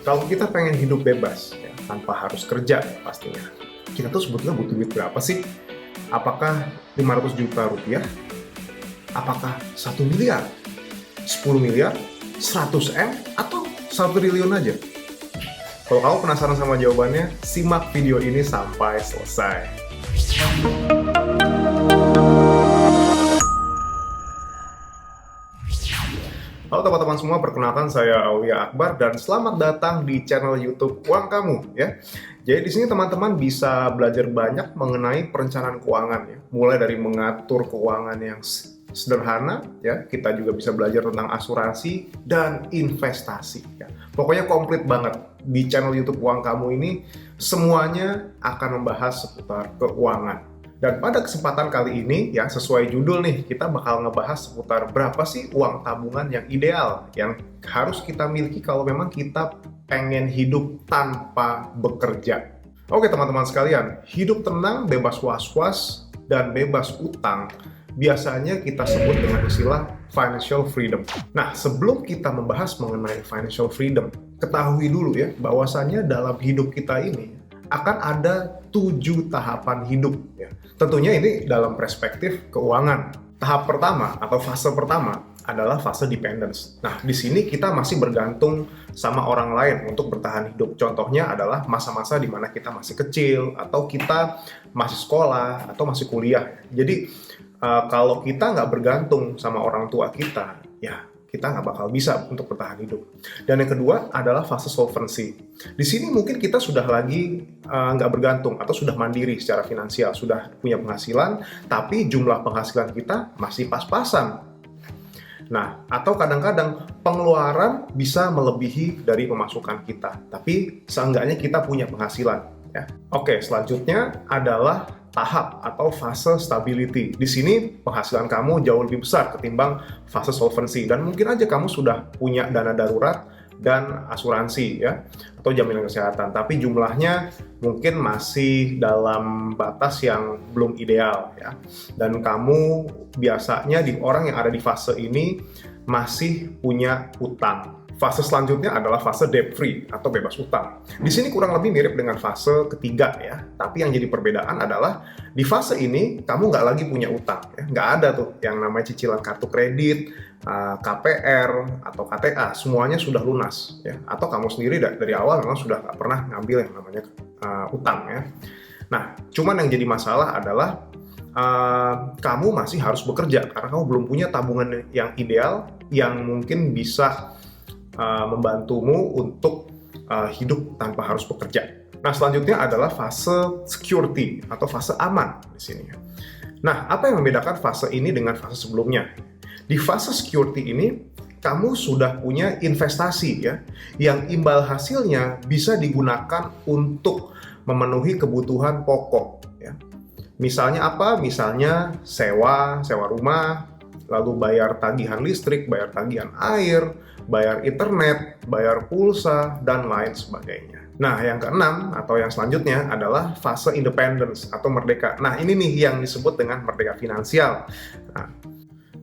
Kalau kita pengen hidup bebas, ya, tanpa harus kerja pastinya, kita tuh sebetulnya butuh duit berapa sih? Apakah 500 juta rupiah? Apakah 1 miliar? 10 miliar? 100 M? Atau 1 triliun aja? Kalau kamu penasaran sama jawabannya, simak video ini sampai selesai. Halo teman-teman semua, perkenalkan saya Aulia Akbar dan selamat datang di channel YouTube Uang Kamu ya. Jadi di sini teman-teman bisa belajar banyak mengenai perencanaan keuangan ya. Mulai dari mengatur keuangan yang sederhana ya, kita juga bisa belajar tentang asuransi dan investasi ya. Pokoknya komplit banget. Di channel YouTube Uang Kamu ini semuanya akan membahas seputar keuangan. Dan pada kesempatan kali ini, ya sesuai judul nih, kita bakal ngebahas seputar berapa sih uang tabungan yang ideal, yang harus kita miliki kalau memang kita pengen hidup tanpa bekerja. Oke teman-teman sekalian, hidup tenang, bebas was-was, dan bebas utang, biasanya kita sebut dengan istilah financial freedom. Nah, sebelum kita membahas mengenai financial freedom, ketahui dulu ya, bahwasannya dalam hidup kita ini, akan ada 7 tahapan hidup ya. Tentunya ini dalam perspektif keuangan. Tahap pertama atau fase pertama adalah fase dependence. Nah, di sini kita masih bergantung sama orang lain untuk bertahan hidup. Contohnya adalah masa-masa di mana kita masih kecil atau kita masih sekolah atau masih kuliah. Jadi kalau kita nggak bergantung sama orang tua kita, ya kita nggak bakal bisa untuk bertahan hidup. Dan yang kedua adalah fase solvency. Di sini mungkin kita sudah lagi nggak bergantung atau sudah mandiri secara finansial, sudah punya penghasilan, tapi jumlah penghasilan kita masih pas-pasan. Nah, atau kadang-kadang pengeluaran bisa melebihi dari pemasukan kita, tapi seenggaknya kita punya penghasilan. Ya. Oke, selanjutnya adalah tahap atau fase stability. Di sini penghasilan kamu jauh lebih besar ketimbang fase solvency dan mungkin aja kamu sudah punya dana darurat dan asuransi ya atau jaminan kesehatan, tapi jumlahnya mungkin masih dalam batas yang belum ideal ya. Dan kamu biasanya di orang yang ada di fase ini masih punya utang. Fase selanjutnya adalah fase debt free atau bebas utang. Di sini kurang lebih mirip dengan fase ketiga ya. Tapi yang jadi perbedaan adalah di fase ini kamu nggak lagi punya utang ya. Nggak ada tuh yang namanya cicilan kartu kredit, KPR atau KTA. Semuanya sudah lunas ya. Atau kamu sendiri dari awal memang sudah nggak pernah ngambil yang namanya utang ya. Nah, cuman yang jadi masalah adalah kamu masih harus bekerja karena kamu belum punya tabungan yang ideal yang mungkin bisa membantumu untuk hidup tanpa harus bekerja. Nah, selanjutnya adalah fase security atau fase aman di sini. Nah, apa yang membedakan fase ini dengan fase sebelumnya? Di fase security ini, kamu sudah punya investasi ya, yang imbal hasilnya bisa digunakan untuk memenuhi kebutuhan pokok. Ya. Misalnya apa? Misalnya sewa rumah, lalu bayar tagihan listrik, bayar tagihan air, bayar internet, bayar pulsa, dan lain sebagainya. Nah, yang keenam atau yang selanjutnya adalah fase independence atau merdeka. Nah, ini nih yang disebut dengan merdeka finansial. Nah,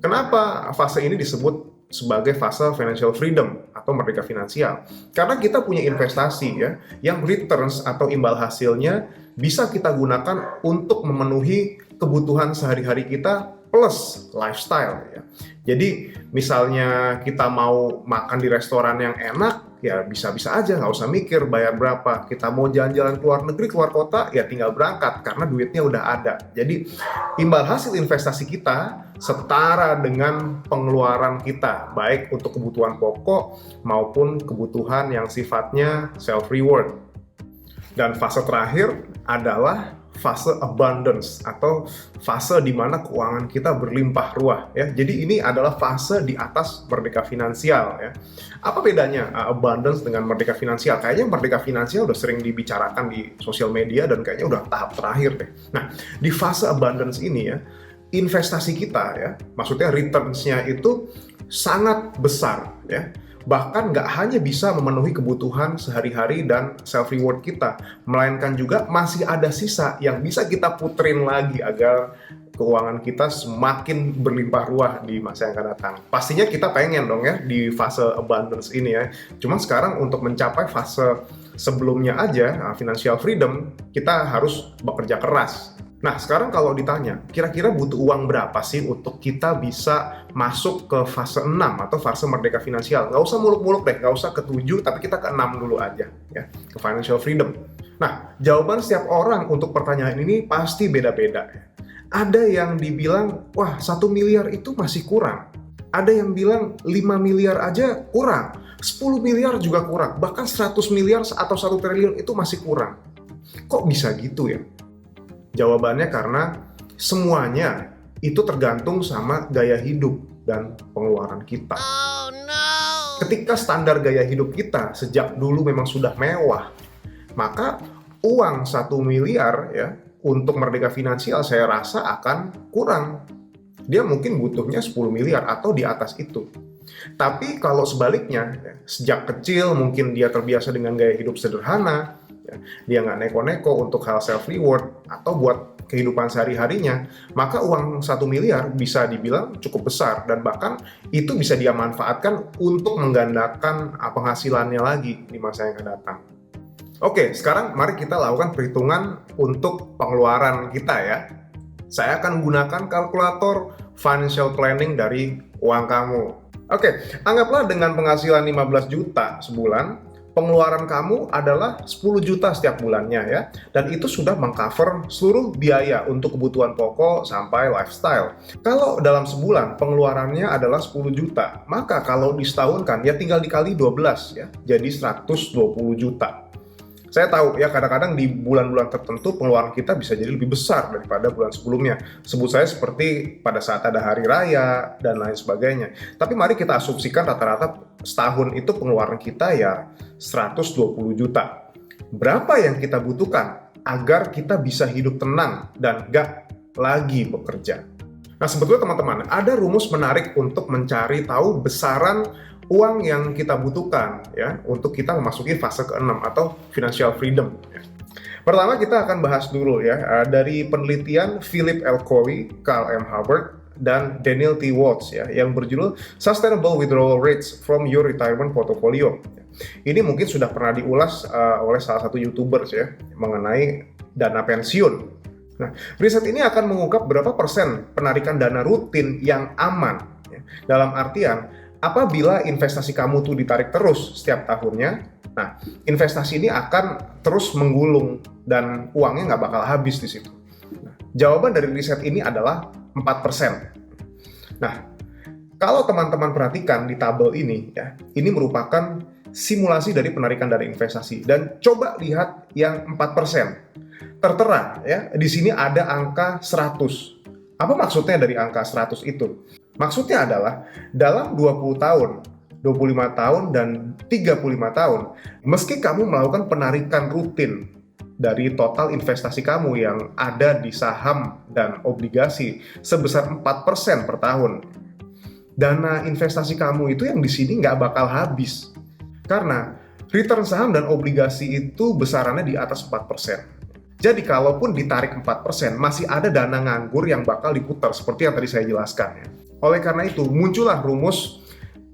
kenapa fase ini disebut sebagai fase financial freedom atau merdeka finansial? Karena kita punya investasi ya, yang returns atau imbal hasilnya bisa kita gunakan untuk memenuhi kebutuhan sehari-hari kita plus lifestyle ya. Jadi misalnya kita mau makan di restoran yang enak, ya bisa-bisa aja, nggak usah mikir bayar berapa. Kita mau jalan-jalan keluar negeri, keluar kota, ya tinggal berangkat karena duitnya udah ada. Jadi imbal hasil investasi kita setara dengan pengeluaran kita, baik untuk kebutuhan pokok maupun kebutuhan yang sifatnya self-reward. Dan fase terakhir adalah fase abundance atau fase di mana keuangan kita berlimpah ruah ya. Jadi ini adalah fase di atas merdeka finansial ya. Apa bedanya abundance dengan merdeka finansial? Kayaknya merdeka finansial udah sering dibicarakan di sosial media dan kayaknya udah tahap terakhir deh. Nah, di fase abundance ini ya, investasi kita ya, maksudnya returns-nya itu sangat besar ya. Bahkan nggak hanya bisa memenuhi kebutuhan sehari-hari dan self-reward kita, melainkan juga masih ada sisa yang bisa kita puterin lagi agar keuangan kita semakin berlimpah ruah di masa yang akan datang. Pastinya kita pengen dong ya di fase abundance ini ya. Cuman sekarang untuk mencapai fase sebelumnya aja, financial freedom, kita harus bekerja keras. Nah, sekarang kalau ditanya, kira-kira butuh uang berapa sih untuk kita bisa masuk ke fase 6 atau fase merdeka finansial? Nggak usah muluk-muluk deh, nggak usah ke 7, tapi kita ke 6 dulu aja, ya, ke financial freedom. Nah, jawaban setiap orang untuk pertanyaan ini pasti beda-beda. Ada yang dibilang, wah 1 miliar itu masih kurang. Ada yang bilang 5 miliar aja kurang, 10 miliar juga kurang, bahkan 100 miliar atau 1 triliun itu masih kurang. Kok bisa gitu ya? Jawabannya karena semuanya itu tergantung sama gaya hidup dan pengeluaran kita. Oh, no. Ketika standar gaya hidup kita sejak dulu memang sudah mewah, maka uang 1 miliar ya untuk merdeka finansial saya rasa akan kurang. Dia mungkin butuhnya 10 miliar atau di atas itu. Tapi kalau sebaliknya, sejak kecil mungkin dia terbiasa dengan gaya hidup sederhana, dia nggak neko-neko untuk hal self-reward atau buat kehidupan sehari-harinya, maka uang 1 miliar bisa dibilang cukup besar dan bahkan itu bisa dia manfaatkan untuk menggandakan penghasilannya lagi di masa yang akan datang. Oke, sekarang mari kita lakukan perhitungan untuk pengeluaran kita ya. Saya akan gunakan kalkulator financial planning dari uang kamu. Oke, anggaplah dengan penghasilan 15 juta sebulan, pengeluaran kamu adalah 10 juta setiap bulannya ya. Dan itu sudah mengcover seluruh biaya untuk kebutuhan pokok sampai lifestyle. Kalau dalam sebulan pengeluarannya adalah 10 juta, maka kalau disetahunkan ya tinggal dikali 12 ya, jadi 120 juta. Saya tahu ya kadang-kadang di bulan-bulan tertentu pengeluaran kita bisa jadi lebih besar daripada bulan sebelumnya. Sebut saya seperti pada saat ada hari raya dan lain sebagainya. Tapi mari kita asumsikan rata-rata setahun itu pengeluaran kita ya 120 juta. Berapa yang kita butuhkan agar kita bisa hidup tenang dan gak lagi bekerja? Nah sebetulnya teman-teman ada rumus menarik untuk mencari tahu besaran uang yang kita butuhkan ya untuk kita memasuki fase ke-6 atau financial freedom. Pertama kita akan bahas dulu ya dari penelitian Philip L. Corey, Carl M. Hubbard, dan Daniel T. Watts ya yang berjudul Sustainable Withdrawal Rates from Your Retirement Portfolio. Ini mungkin sudah pernah diulas oleh salah satu YouTubers ya mengenai dana pensiun. Nah, riset ini akan mengungkap berapa persen penarikan dana rutin yang aman ya. Dalam artian apabila investasi kamu tuh ditarik terus setiap tahunnya, nah investasi ini akan terus menggulung dan uangnya nggak bakal habis di situ. Nah, jawaban dari riset ini adalah 4%. Nah, kalau teman-teman perhatikan di tabel ini ya, ini merupakan simulasi dari penarikan dana investasi dan coba lihat yang 4%. Tertera ya, di sini ada angka 100. Apa maksudnya dari angka 100 itu? Maksudnya adalah dalam 20 tahun, 25 tahun, dan 35 tahun, meski kamu melakukan penarikan rutin dari total investasi kamu yang ada di saham dan obligasi sebesar 4% per tahun, dana investasi kamu itu yang di sini nggak bakal habis. Karena return saham dan obligasi itu besarannya di atas 4%. Jadi kalaupun ditarik 4%, masih ada dana nganggur yang bakal diputar seperti yang tadi saya jelaskan ya. Oleh karena itu, muncullah rumus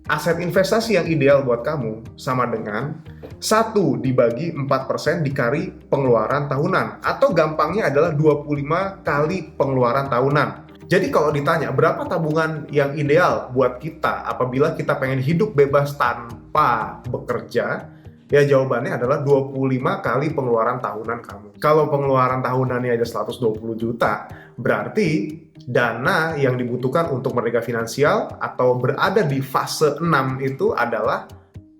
aset investasi yang ideal buat kamu sama dengan 1 dibagi 4% dikali pengeluaran tahunan. Atau gampangnya adalah 25 kali pengeluaran tahunan. Jadi kalau ditanya berapa tabungan yang ideal buat kita apabila kita pengen hidup bebas tanpa bekerja, ya jawabannya adalah 25 kali pengeluaran tahunan kamu. Kalau pengeluaran tahunannya aja 120 juta, berarti dana yang dibutuhkan untuk merdeka finansial atau berada di fase 6 itu adalah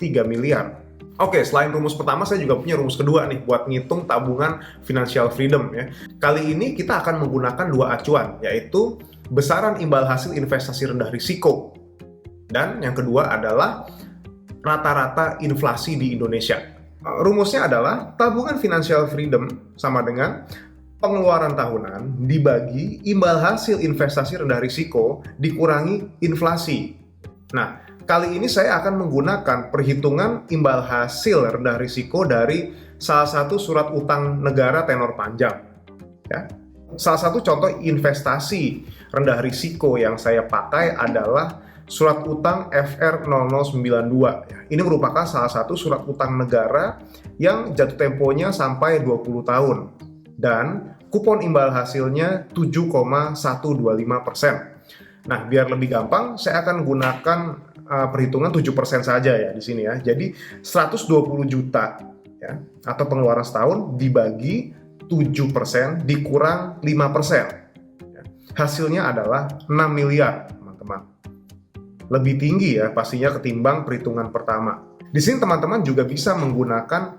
3 miliar. Oke, selain rumus pertama, saya juga punya rumus kedua nih buat ngitung tabungan financial freedom ya. Kali ini kita akan menggunakan 2 acuan, yaitu besaran imbal hasil investasi rendah risiko. Dan yang kedua adalah rata-rata inflasi di Indonesia. Rumusnya adalah tabungan financial freedom sama dengan pengeluaran tahunan dibagi imbal hasil investasi rendah risiko dikurangi inflasi. Nah, kali ini saya akan menggunakan perhitungan imbal hasil rendah risiko dari salah satu surat utang negara tenor panjang. Ya. Salah satu contoh investasi rendah risiko yang saya pakai adalah surat utang FR0092. Ini merupakan salah satu surat utang negara yang jatuh temponya sampai 20 tahun dan kupon imbal hasilnya 7,125%. Nah, biar lebih gampang, saya akan gunakan perhitungan 7% saja ya di sini ya. Jadi 120 juta ya, atau pengeluaran setahun dibagi 7% dikurang 5%. Hasilnya adalah 6 miliar, teman-teman. Lebih tinggi ya pastinya ketimbang perhitungan pertama. Di sini teman-teman juga bisa menggunakan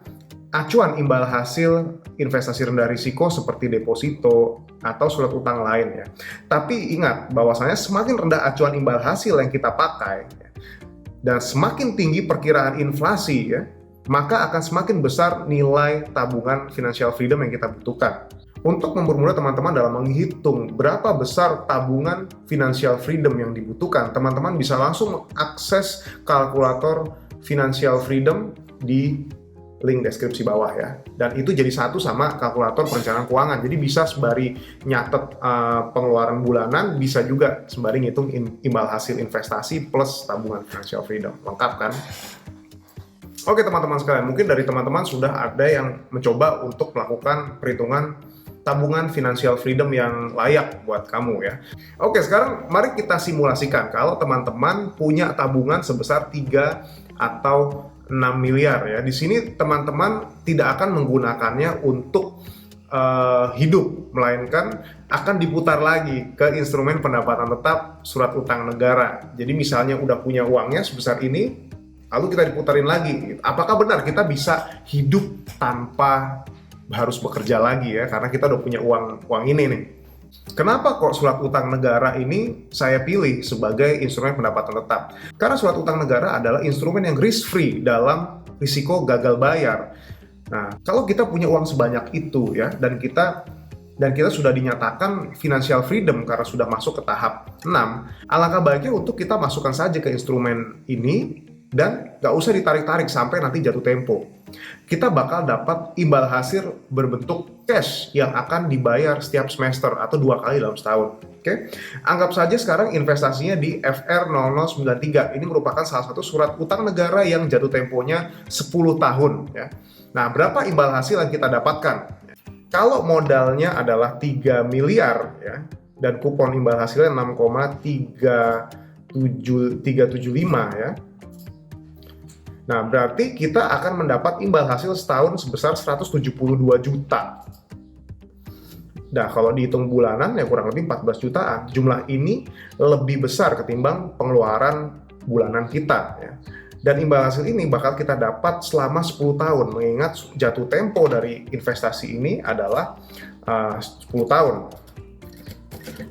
acuan imbal hasil investasi rendah risiko seperti deposito atau surat utang lain ya. Tapi ingat bahwasanya semakin rendah acuan imbal hasil yang kita pakai dan semakin tinggi perkiraan inflasi ya, maka akan semakin besar nilai tabungan financial freedom yang kita butuhkan. Untuk mempermudah teman-teman dalam menghitung berapa besar tabungan financial freedom yang dibutuhkan, teman-teman bisa langsung akses kalkulator financial freedom di link deskripsi bawah ya. Dan itu jadi satu sama kalkulator perencanaan keuangan. Jadi bisa sembari nyatet pengeluaran bulanan, bisa juga sembari ngitung imbal hasil investasi plus tabungan financial freedom. Lengkap kan? Oke teman-teman sekalian, mungkin dari teman-teman sudah ada yang mencoba untuk melakukan perhitungan tabungan financial freedom yang layak buat kamu ya. Oke, sekarang mari kita simulasikan kalau teman-teman punya tabungan sebesar 3 atau 6 miliar ya. Di sini teman-teman tidak akan menggunakannya untuk hidup, melainkan akan diputar lagi ke instrumen pendapatan tetap surat utang negara. Jadi misalnya udah punya uangnya sebesar ini, lalu kita diputarin lagi. Apakah benar kita bisa hidup tanpa harus bekerja lagi ya? Karena kita udah punya uang ini nih. Kenapa kok surat utang negara ini saya pilih sebagai instrumen pendapatan tetap? Karena surat utang negara adalah instrumen yang risk free dalam risiko gagal bayar. Nah, kalau kita punya uang sebanyak itu ya, dan kita sudah dinyatakan financial freedom karena sudah masuk ke tahap 6, alangkah baiknya untuk kita masukkan saja ke instrumen ini dan nggak usah ditarik-tarik sampai nanti jatuh tempo. Kita bakal dapat imbal hasil berbentuk cash yang akan dibayar setiap semester atau 2 kali dalam setahun. Oke? Anggap saja sekarang investasinya di FR0093. Ini merupakan salah satu surat utang negara yang jatuh temponya 10 tahun ya. Nah, berapa imbal hasil yang kita dapatkan? Kalau modalnya adalah 3 miliar ya, dan kupon imbal hasilnya 6,375 ya. Nah, berarti kita akan mendapat imbal hasil setahun sebesar 172 juta. Nah, kalau dihitung bulanan ya kurang lebih 14 jutaan. Jumlah ini lebih besar ketimbang pengeluaran bulanan kita ya. Dan imbal hasil ini bakal kita dapat selama 10 tahun. Mengingat jatuh tempo dari investasi ini adalah 10 tahun.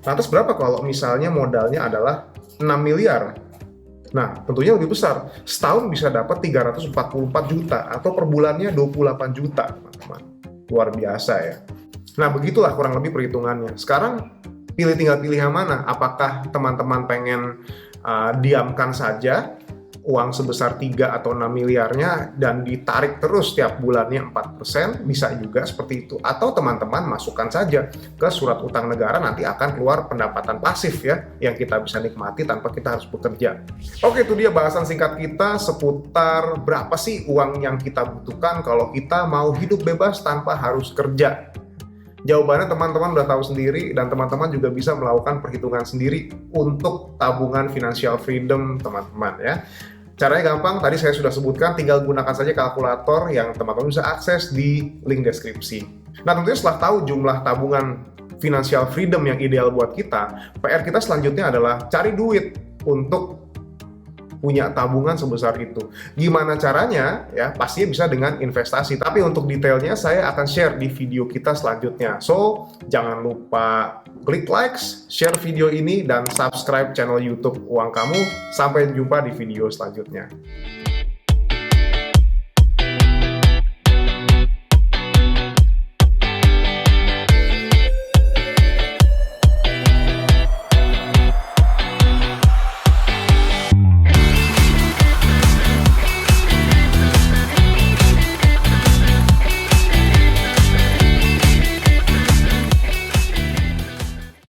Lantas berapa kalau misalnya modalnya adalah 6 miliar? Nah, tentunya lebih besar. Setahun bisa dapat 344 juta atau per bulannya 28 juta, teman-teman. Luar biasa ya. Nah, begitulah kurang lebih perhitungannya. Sekarang tinggal pilih yang mana. Apakah teman-teman pengen diamkan saja uang sebesar 3 atau 6 miliarnya dan ditarik terus setiap bulannya 4%, bisa juga seperti itu. Atau teman-teman masukkan saja ke surat utang negara, nanti akan keluar pendapatan pasif ya, yang kita bisa nikmati tanpa kita harus bekerja. Oke, itu dia bahasan singkat kita seputar berapa sih uang yang kita butuhkan kalau kita mau hidup bebas tanpa harus kerja. Jawabannya teman-teman udah tahu sendiri, dan teman-teman juga bisa melakukan perhitungan sendiri untuk tabungan financial freedom teman-teman ya. Caranya gampang, tadi saya sudah sebutkan, tinggal gunakan saja kalkulator yang teman-teman bisa akses di link deskripsi. Nah, tentunya setelah tahu jumlah tabungan financial freedom yang ideal buat kita, PR kita selanjutnya adalah cari duit untuk punya tabungan sebesar itu. Gimana caranya? Ya, pastinya bisa dengan investasi. Tapi untuk detailnya saya akan share di video kita selanjutnya. So, jangan lupa klik likes, share video ini, dan subscribe channel YouTube Uang Kamu. Sampai jumpa di video selanjutnya.